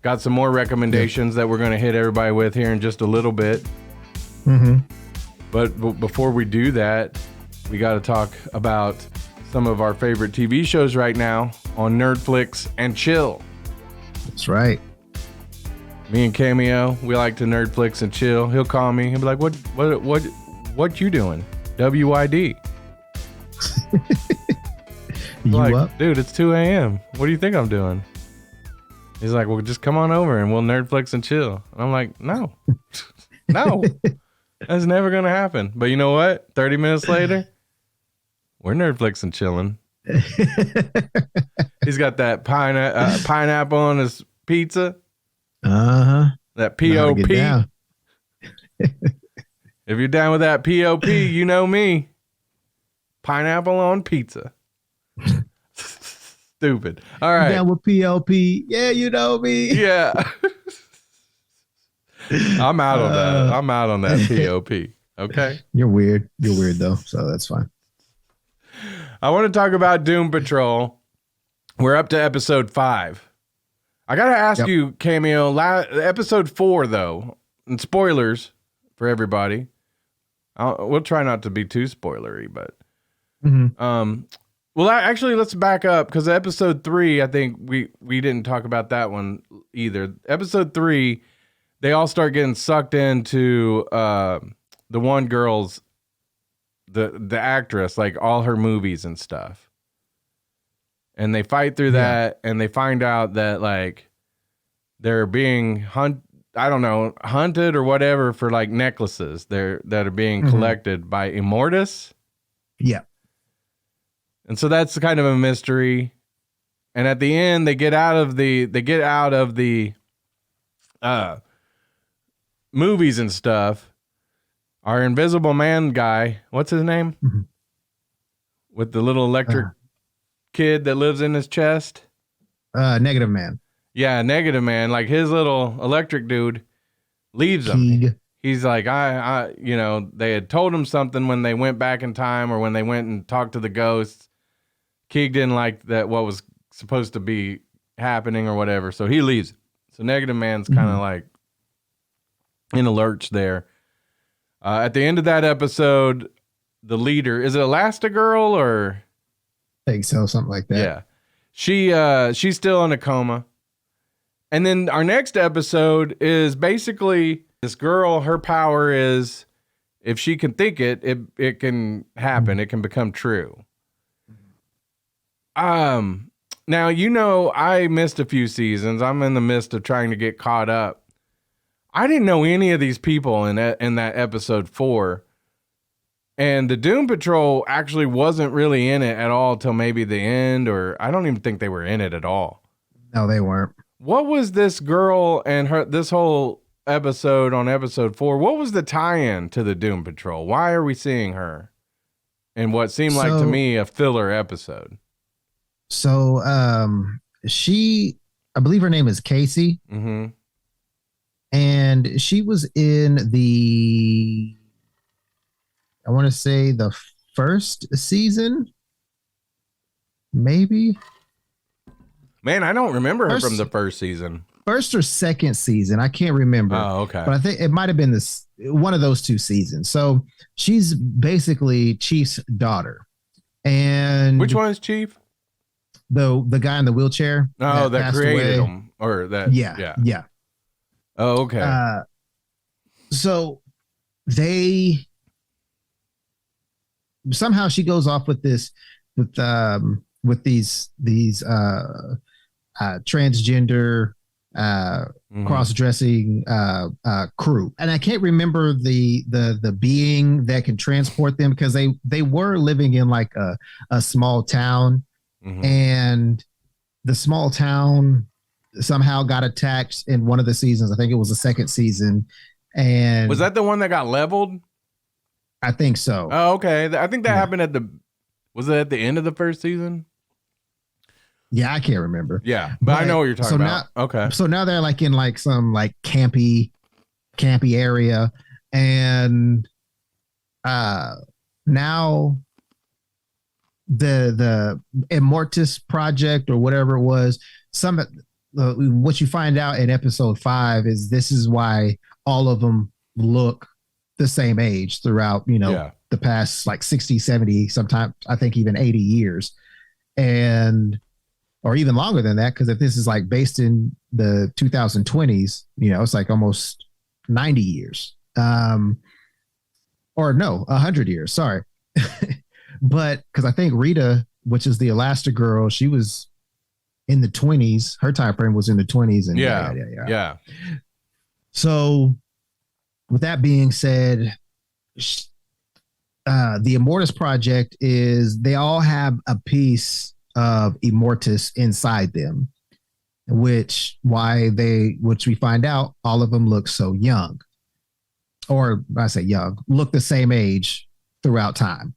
Got some more recommendations that we're going to hit everybody with here in just a little bit. Mm-hmm. But before we do that, we got to talk about some of our favorite TV shows right now on Nerdflix and Chill. That's right. Me and Cameo, we like to Nerdflix and chill. He'll call me. He'll be like, what you doing? WYD. You like, up? Dude, it's 2 a.m. What do you think I'm doing? He's like, well, just come on over and we'll Nerdflix and chill. And I'm like, no. No. That's never going to happen. But you know what? 30 minutes later, we're Nerdflix and chilling. He's got that pineapple on his pizza. Uh-huh. That POP. If you're down with that POP, you know me. Pineapple on pizza. Stupid. All right. Down with POP. Yeah, you know me. Yeah. I'm out on that. I'm out on that POP. Okay. You're weird. You're weird though, so that's fine. I want to talk about Doom Patrol. We're up to episode 5. I got to ask you, Cameo, episode 4, though, and spoilers for everybody. We'll try not to be too spoilery, but well, actually, let's back up because episode 3, I think we didn't talk about that one either. Episode 3, they all start getting sucked into the one girl's the actress, like all her movies and stuff. And they fight through that, and they find out that like they're being hunted or whatever for like necklaces that are being collected by Immortus. Yeah. And so that's kind of a mystery. And at the end, they get out of the movies and stuff. Our Invisible Man guy, what's his name? Mm-hmm. With the little electric kid that lives in his chest. Negative Man. Yeah, Negative Man. Like his little electric dude leaves him. He's like, I, they had told him something when they went back in time or when they went and talked to the ghosts. Keeg didn't like that what was supposed to be happening or whatever, so he leaves. So Negative Man's kind of like in a lurch there. At the end of that episode, the leader, is it Elastigirl or? I think so, something like that. Yeah. She's still in a coma. And then our next episode is basically this girl, her power is if she can think it can happen. It can become true. Now, I missed a few seasons. I'm in the midst of trying to get caught up. I didn't know any of these people in that episode 4. And the Doom Patrol actually wasn't really in it at all till maybe the end, or I don't even think they were in it at all. No, they weren't. What was this girl and this whole episode on episode 4? What was the tie-in to the Doom Patrol? Why are we seeing her in what seemed like to me a filler episode? So, I believe her name is Casey. Mm-hmm. And she was in I want to say the first season, maybe. Man, I don't remember her from the first season. First or second season, I can't remember. Oh, okay. But I think it might have been one of those 2 seasons. So she's basically Chief's daughter. And which one is Chief? The guy in the wheelchair. Oh, that created him, or that. Yeah. Oh, okay. So somehow she goes off with these transgender cross-dressing crew, and I can't remember the being that can transport them because they were living in like a small town, and the small town somehow got attacked in one of the seasons. I think it was the second season. And was that the one that got leveled? I think so. Oh, okay. I think that happened was it at the end of the first season? Yeah, I can't remember. Yeah, but I know what you're talking about. Okay. So now they're like in like some like campy area, and now the Immortus project or whatever it was, what you find out in episode 5 is this is why all of them look the same age throughout, the past like 60, 70, sometimes I think even 80 years. And, or even longer than that, because if this is like based in the 2020s, it's like almost 90 years. Or no, 100 years, sorry. But because I think Rita, which is the Elastigirl, she was in the 20s. Her time frame was in the 20s. And yeah. So with that being said, the Immortus Project is they all have a piece of Immortus inside them, which we find out all of them look so young, or I say young, look the same age throughout time.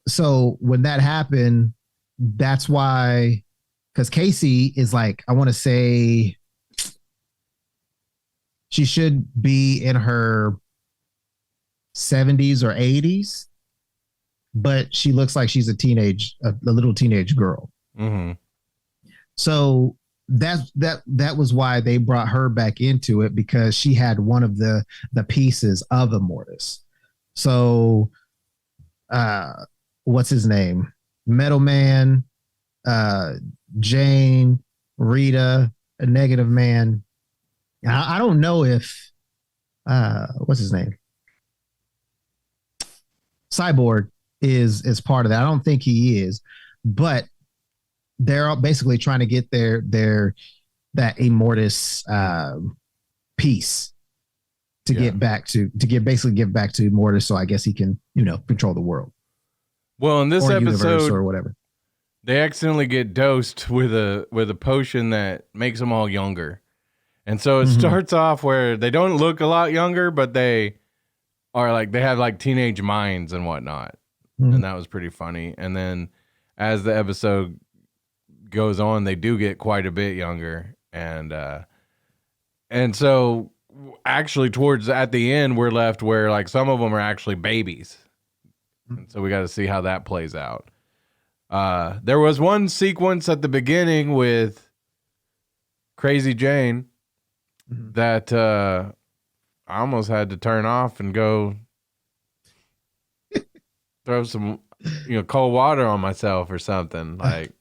So when that happened, that's why, because Casey is like, I want to say she should be in her 70s or 80s, but she looks like she's a little teenage girl. Mm-hmm. So that was why they brought her back into it, because she had one of the pieces of Immortus. So, what's his name? Metal Man, Jane, Rita, a Negative Man. I don't know if what's his name? Cyborg is part of that. I don't think he is, but they're all basically trying to get that Immortus piece to get back to Immortus, so I guess he can control the world. Well, in this episode or whatever, they accidentally get dosed with a potion that makes them all younger, and so it starts off where they don't look a lot younger, but they are like they have like teenage minds and whatnot, and that was pretty funny. And then as the episode goes on, they do get quite a bit younger, and so actually towards at the end we're left where like some of them are actually babies, and so we got to see how that plays out. There was one sequence at the beginning with Crazy Jane that I almost had to turn off and go throw some cold water on myself or something. Like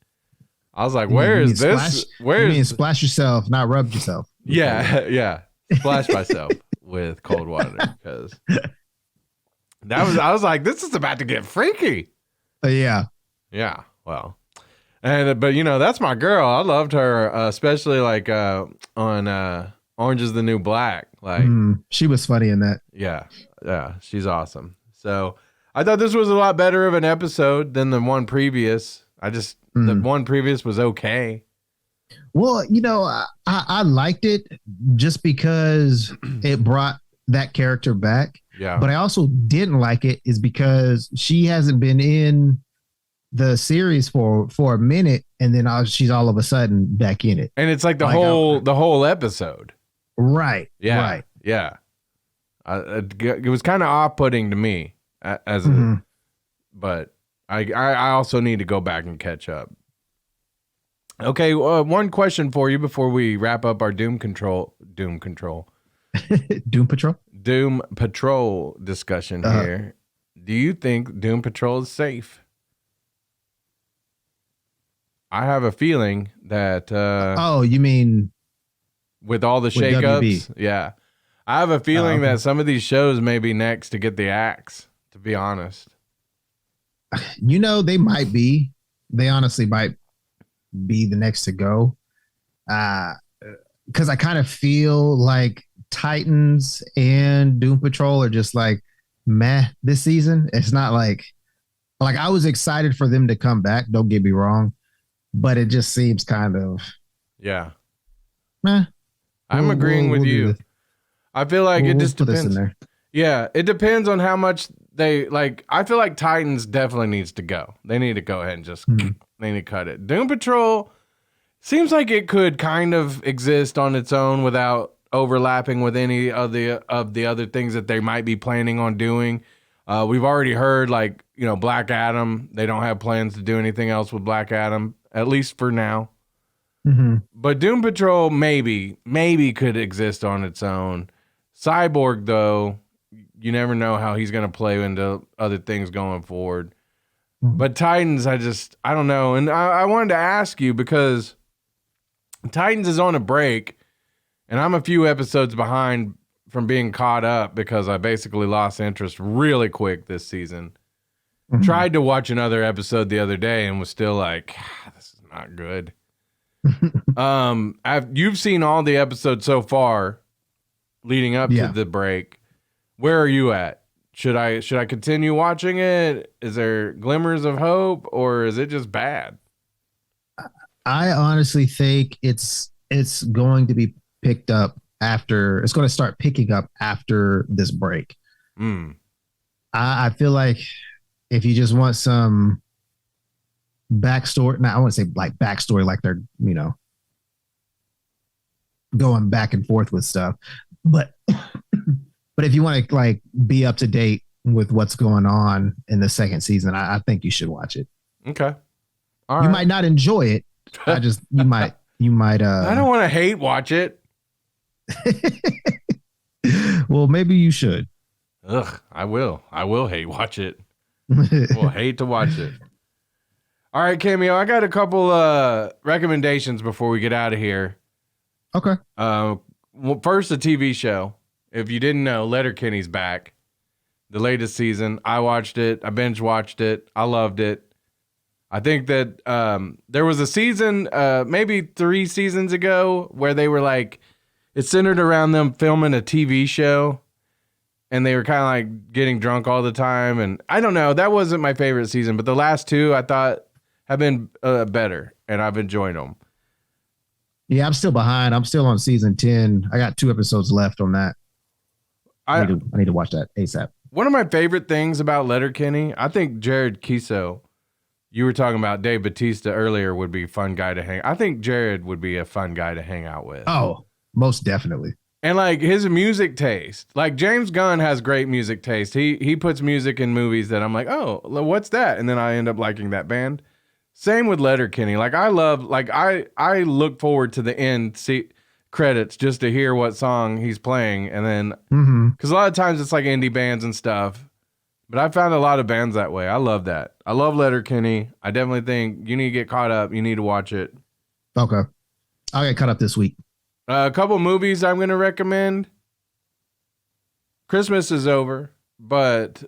I was like, where is this? You mean splash yourself, not rub yourself? Yeah. Splash myself with cold water, because I was like, this is about to get freaky. Yeah. Well, but that's my girl. I loved her, especially like on Orange is the New Black. Like she was funny in that. Yeah, she's awesome. So I thought this was a lot better of an episode than the one previous. The one previous was okay. Well, I liked it just because it brought that character back. Yeah. But I also didn't like it is because she hasn't been in the series for a minute, and then she's all of a sudden back in it. And it's like the whole episode. Right. Yeah. Right. Yeah. It was kind of off-putting to me but I also need to go back and catch up. Okay, one question for you before we wrap up our Doom Patrol Doom Patrol discussion here. Do you think Doom Patrol is safe? I have a feeling that you mean with all the shakeups? Yeah. I have a feeling that some of these shows may be next to get the axe, to be honest. They might be. They honestly might be the next to go. Because I kind of feel like Titans and Doom Patrol are just like meh this season. It's not like I was excited for them to come back, don't get me wrong, but it just seems kind of meh. I'm agreeing with you. I feel like it just depends. Yeah, it depends on how much they like. I feel like Titans definitely needs to go. They need to go ahead and just they need to cut it. Doom Patrol seems like it could kind of exist on its own without overlapping with any of the other things that they might be planning on doing. We've already heard Black Adam. They don't have plans to do anything else with Black Adam, at least for now. But Doom Patrol maybe could exist on its own. Cyborg, though, you never know how he's going to play into other things going forward. But Titans, I don't know. And I wanted to ask you because Titans is on a break, and I'm a few episodes behind from being caught up because I basically lost interest really quick this season. Tried to watch another episode the other day and was still like, this is not good. You've seen all the episodes so far leading up to the break. Where are you at? Should I continue watching it? Is there glimmers of hope, or is it just bad? I honestly think it's going to be picked up after. It's going to start picking up after this break. I feel like if you just want some backstory, now I want to say like backstory, like they're going back and forth with stuff, but if you want to like be up to date with what's going on in the second season, I think you should watch it. Okay. All right. You might not enjoy it. You might I don't want to hate watch it. Well, maybe you should. Ugh, I will hate watch it. We'll hate to watch it. All right, Cameo, I got a couple recommendations before we get out of here. Okay. Well, first, a TV show. If you didn't know, Letterkenny's back. The latest season. I watched it. I binge watched it. I loved it. I think that there was a season, maybe 3 seasons ago, where they were like, it centered around them filming a TV show. And they were kind of like getting drunk all the time. And I don't know. That wasn't my favorite season. But the last 2 I thought have been better. And I've enjoyed them. Yeah, I'm still behind. I'm still on season 10. I got 2 episodes left on that. I need to watch that ASAP. One of my favorite things about Letterkenny, I think Jared Kiso, you were talking about Dave Bautista earlier, would be a fun guy to hang. I think Jared would be a fun guy to hang out with. Oh, most definitely. And like his music taste, like James Gunn has great music taste. He puts music in movies that I'm like, oh, what's that? And then I end up liking that band. Same with Letterkenny. Like I look forward to the end credits just to hear what song he's playing, and then because a lot of times it's like indie bands and stuff. But I found a lot of bands that way. I love that. I love Letterkenny. I definitely think you need to get caught up. You need to watch it. Okay, I'll get caught up this week. A couple movies I'm going to recommend. Christmas is over, but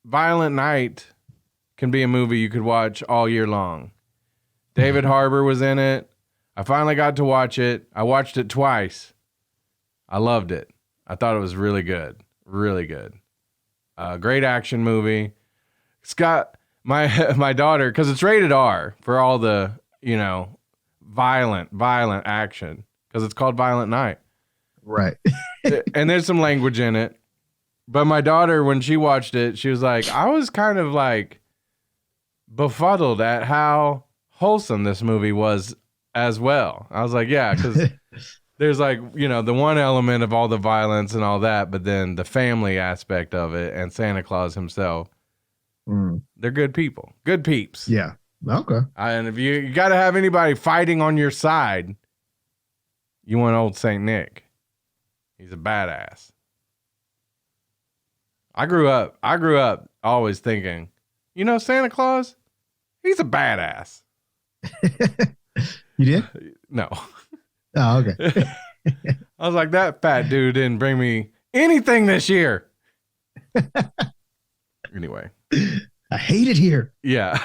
Violent Night can be a movie you could watch all year long. David Harbour was in it. I finally got to watch it. I watched it twice. I loved it. I thought it was really good. Really good. Great action movie. It's got my daughter, because it's rated R for all the, violent action, because it's called Violent Night. Right. And there's some language in it. But my daughter, when she watched it, she was like, I was kind of like befuddled at how wholesome this movie was as well. I was like, yeah, because there's like, the one element of all the violence and all that, but then the family aspect of it and Santa Claus himself. They're good people. Good peeps. Yeah. Okay. And if you got to have anybody fighting on your side, you want old Saint Nick. He's a badass. I grew up always thinking, Santa Claus, he's a badass. You did? No. Oh, okay. I was like, that fat dude didn't bring me anything this year. Anyway. I hate it here. Yeah.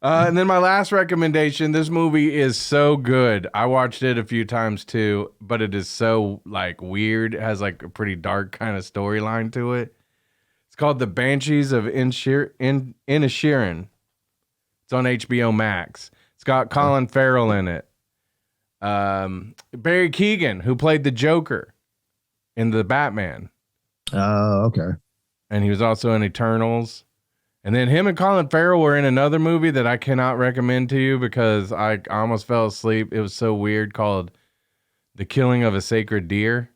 And then my last recommendation, this movie is so good. I watched it a few times too, but it is so like weird. It has like a pretty dark kind of storyline to it. It's called The Banshees of Inisherin. It's on HBO Max. It's got Colin Farrell in it. Barry Keoghan, who played the Joker in the Batman. Oh, okay. And he was also in Eternals. And then him and Colin Farrell were in another movie that I cannot recommend to you because I almost fell asleep. It was so weird, called The Killing of a Sacred Deer.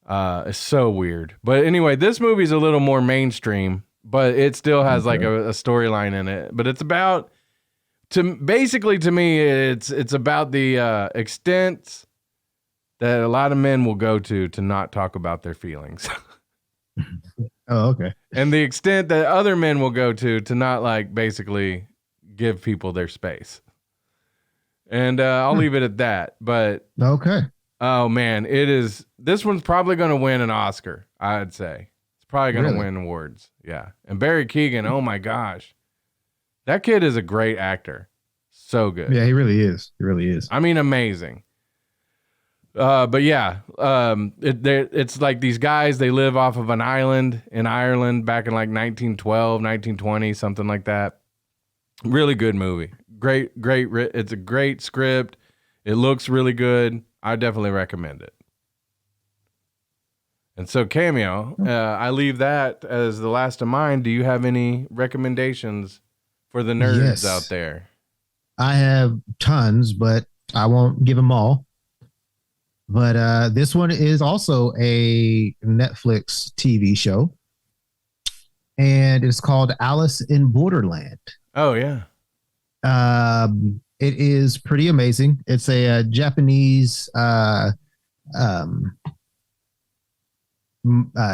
It's so weird. But anyway, this movie's a little more mainstream, but it still has like a storyline in it. But it's about to me, it's about the extent that a lot of men will go to not talk about their feelings. Oh, okay. And the extent that other men will go to not like basically give people their space. And I'll leave it at that. But okay. Oh man, this one's probably going to win an Oscar, I'd say. It's probably going to win awards. Yeah. And Barry Keoghan, oh my gosh. That kid is a great actor. So good. Yeah, he really is. He really is. I mean, amazing. But yeah, it's like these guys, they live off of an island in Ireland back in like 1912, 1920, something like that. Really good movie. Great. It's a great script. It looks really good. I definitely recommend it. And so Cameo, I leave that as the last of mine. Do you have any recommendations for the nerds out there? I have tons, but I won't give them all. But this one is also a Netflix TV show, and it's called Alice in Borderland. Oh, yeah. It is pretty amazing. It's a Japanese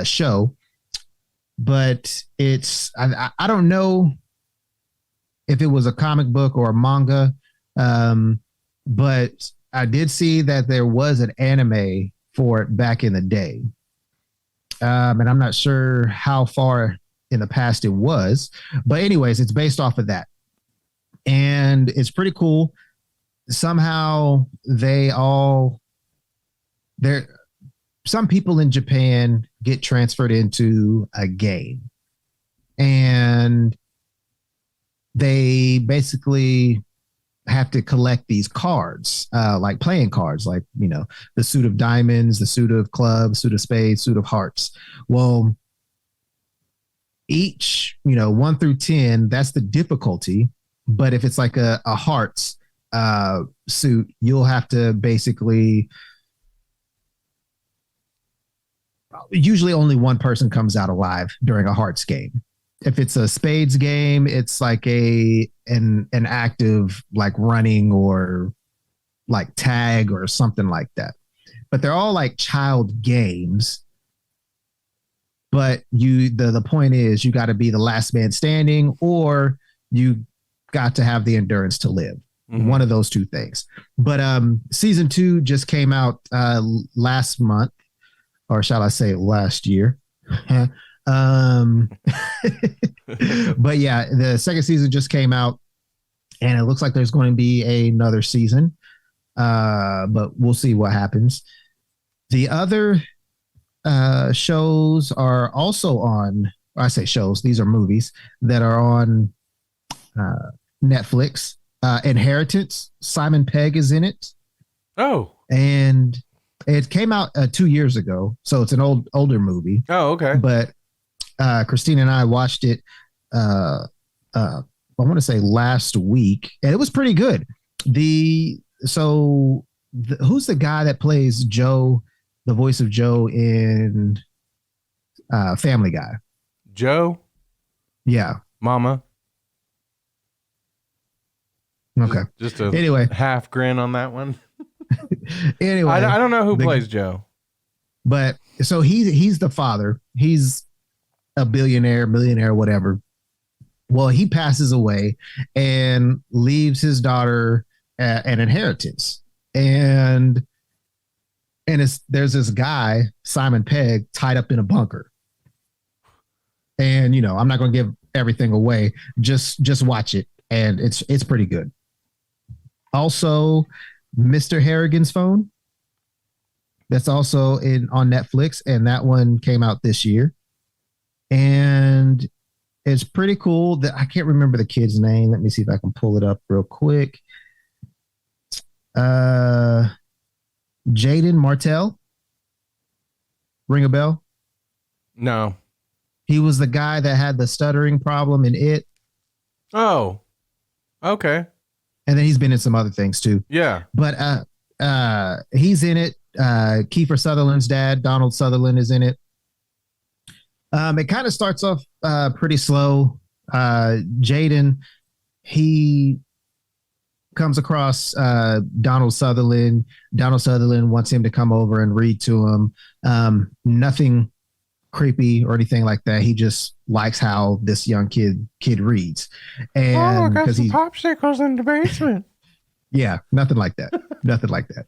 show, but I don't know if it was a comic book or a manga, but I did see that there was an anime for it back in the day. And I'm not sure how far in the past it was, but anyways, it's based off of that. And it's pretty cool. Somehow some people in Japan get transferred into a game, and they basically have to collect these cards, like playing cards, like, the suit of diamonds, the suit of clubs, suit of spades, suit of hearts. Well, each, 1 through 10, that's the difficulty. But if it's like a hearts suit, you'll have to basically, usually only one person comes out alive during a hearts game. If it's a spades game, it's like an active, like running or like tag or something like that. But they're all like child games. But the point is, you got to be the last man standing, or you got to have the endurance to live. Mm-hmm. One of those two things. But season 2 just came out last month, or shall I say last year. But yeah, the second season just came out, and it looks like there's going to be another season. But we'll see what happens. The other shows are also on, I say shows, these are movies that are on Netflix. Inheritance, Simon Pegg is in it. Oh. And it came out 2 years ago, so it's an older movie. Oh, okay. But Christina and I watched it, I want to say last week, and it was pretty good. Who's the guy that plays Joe, the voice of Joe in Family Guy? Joe? Yeah. Mama. Okay. Just a half grin on that one. Anyway, I don't know who plays Joe. But so he's the father. He's a billionaire, millionaire, whatever. Well, he passes away and leaves his daughter an inheritance. And there's this guy, Simon Pegg, tied up in a bunker. And, I'm not going to give everything away. Just watch it. And it's pretty good. Also, Mr. Harrigan's Phone. That's also on Netflix, and that one came out this year. And it's pretty cool. I can't remember the kid's name. Let me see if I can pull it up real quick. Jaden Martell. Ring a bell? No. He was the guy that had the stuttering problem in It. Oh, okay. And then he's been in some other things too. Yeah. But he's in it. Kiefer Sutherland's dad, Donald Sutherland, is in it. It kind of starts off pretty slow. Jaden, he comes across Donald Sutherland. Donald Sutherland wants him to come over and read to him. Nothing creepy or anything like that. He just likes how this young kid reads. And I got some popsicles in the basement. Yeah, nothing like that. Nothing like that.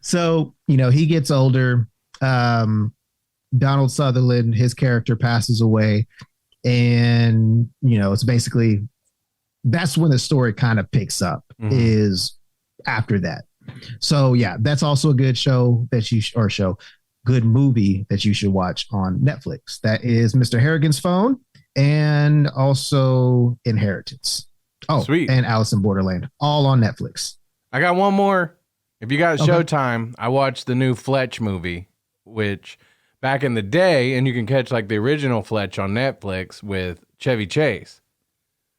So, he gets older. Donald Sutherland, his character passes away. And, it's basically, that's when the story kind of picks up, is after that. So, yeah, that's also a good show that good movie that you should watch on Netflix. That is Mr. Harrigan's Phone and also Inheritance. Oh, sweet. And Alice in Borderland, all on Netflix. I got one more. If you got Showtime, I watched the new Fletch movie, which back in the day, and you can catch like the original Fletch on Netflix with Chevy Chase.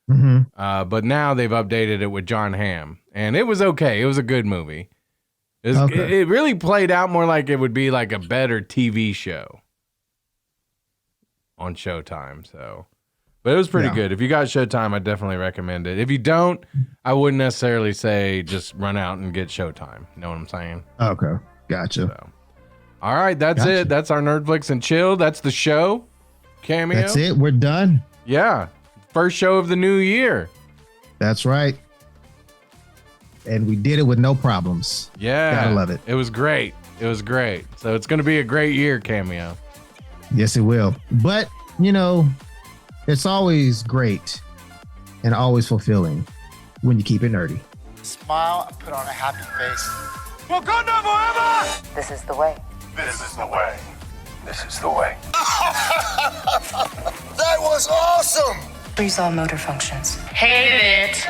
But now they've updated it with John Hamm, and it was okay. It was a good movie. It really played out more like it would be like a better TV show on Showtime. So, but it was pretty good. If you got Showtime, I definitely recommend it. If you don't, I wouldn't necessarily say just run out and get Showtime. You know what I'm saying? Okay, gotcha. So, all right, that's it. That's our Nerdflix and Chill. That's the show. Cameo. That's it. We're done. Yeah. First show of the new year. That's right. And we did it with no problems. Yeah. Gotta love it. It was great. It was great. So it's going to be a great year, Cameo. Yes, it will. But, it's always great and always fulfilling when you keep it nerdy. Smile and put on a happy face. Wakanda forever! This is the way. This is the way. This is the way. That was awesome! Freeze all motor functions. Hate it.